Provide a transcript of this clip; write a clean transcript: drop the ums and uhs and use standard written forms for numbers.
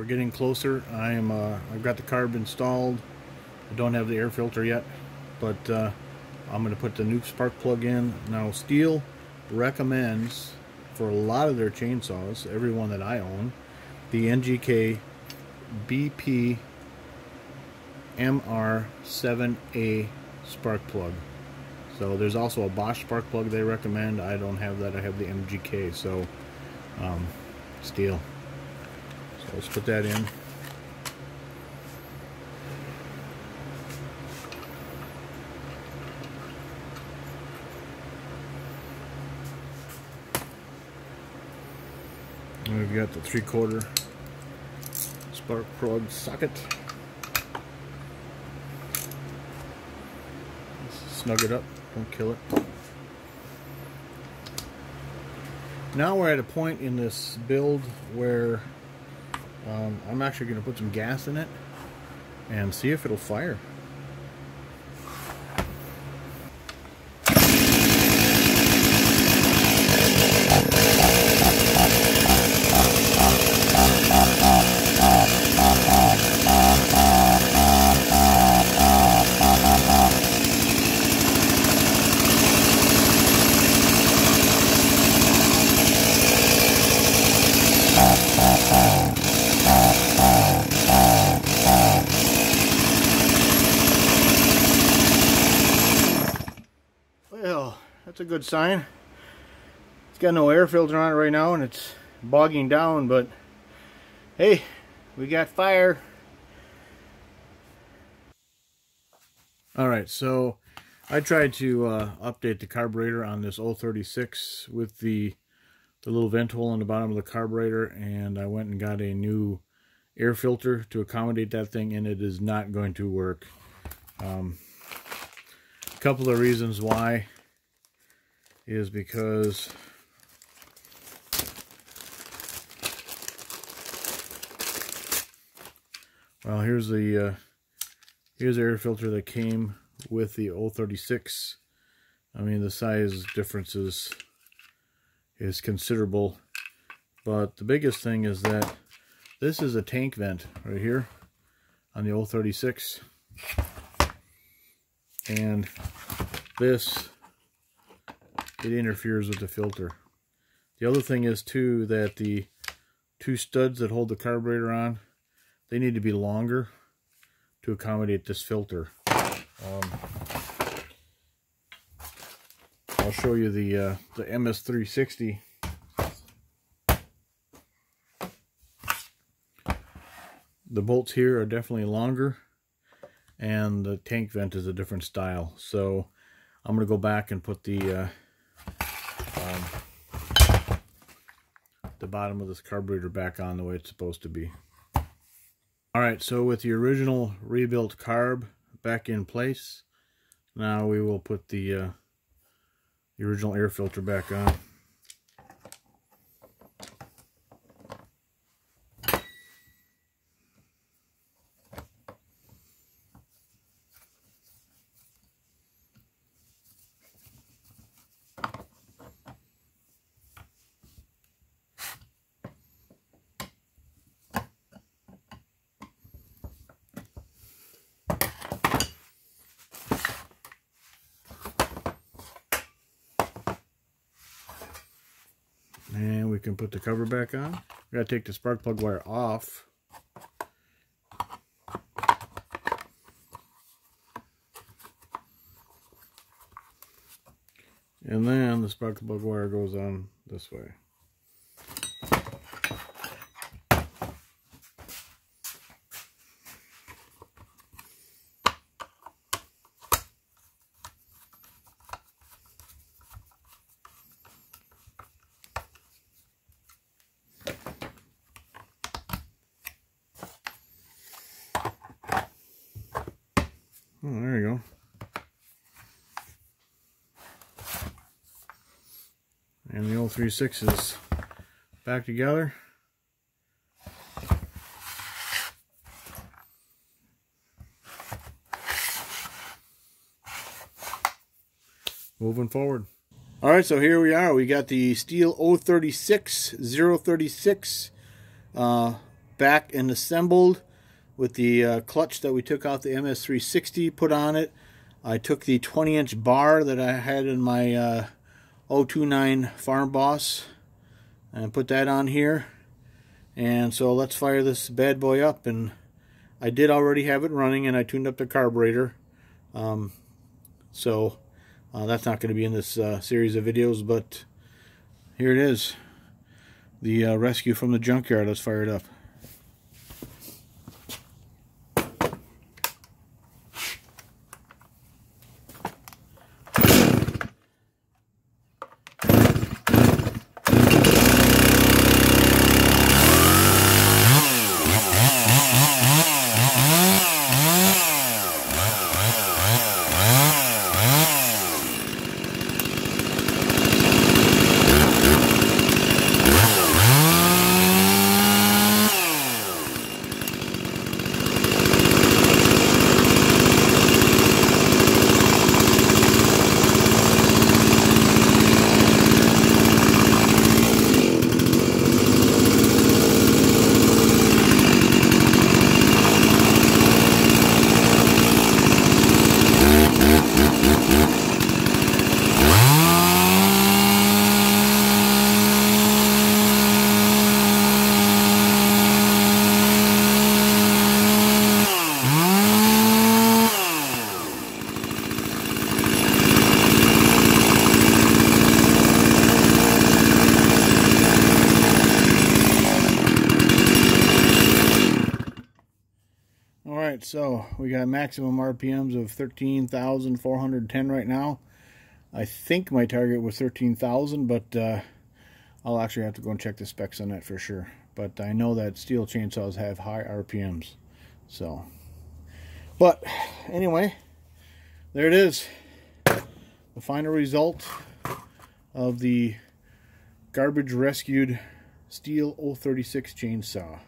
we're getting closer. I've got the carb installed. I don't have the air filter yet, but I'm going to put the new spark plug in. Now, Stihl recommends for a lot of their chainsaws, every one that I own, the NGK BP MR7A spark plug. So there's also a Bosch spark plug they recommend. I don't have that. I have the MGK. So Stihl. So let's put that in. And we've got the 3/4 spark plug socket. Let's snug it up, don't kill it. Now we're at a point in this build where I'm actually going to put some gas in it and see if it'll fire. Well, that's a good sign. It's got no air filter on it right now and it's bogging down, but hey, we got fire. Alright, so I tried to update the carburetor on this 036 with the little vent hole on the bottom of the carburetor, and I went and got a new air filter to accommodate that thing, and it is not going to work. A couple of reasons why is because well, here's the air filter that came with the 036. I mean, the size difference is considerable, but the biggest thing is that this is a tank vent right here on the 036, and this, it interferes with the filter. The other thing is too that the two studs that hold the carburetor on, they need to be longer to accommodate this filter. I'll show you the MS360. The bolts here are definitely longer, and the tank vent is a different style. So I'm going to go back and put the bottom of this carburetor back on the way it's supposed to be. Alright, so with the original rebuilt carb back in place, now we will put the original air filter back on. And we can put the cover back on. We gotta take the spark plug wire off. And then the spark plug wire goes on this way. Oh, there you go. And the 036 is back together. Moving forward. Alright, so here we are. We got the Stihl 036, back and assembled with the clutch that we took out the MS360 put on it. I took the 20-inch bar that I had in my 029 Farm Boss and put that on here. And so let's fire this bad boy up. And I did already have it running, and I tuned up the carburetor. So that's not going to be in this series of videos, but here it is. The rescue from the junkyard. Let's fire it up. Alright, so we got maximum RPMs of 13,410 right now. I think my target was 13,000, but I'll actually have to go and check the specs on that for sure. But I know that Stihl chainsaws have high RPMs. So, but anyway, there it is. The final result of the garbage rescued Stihl 036 chainsaw.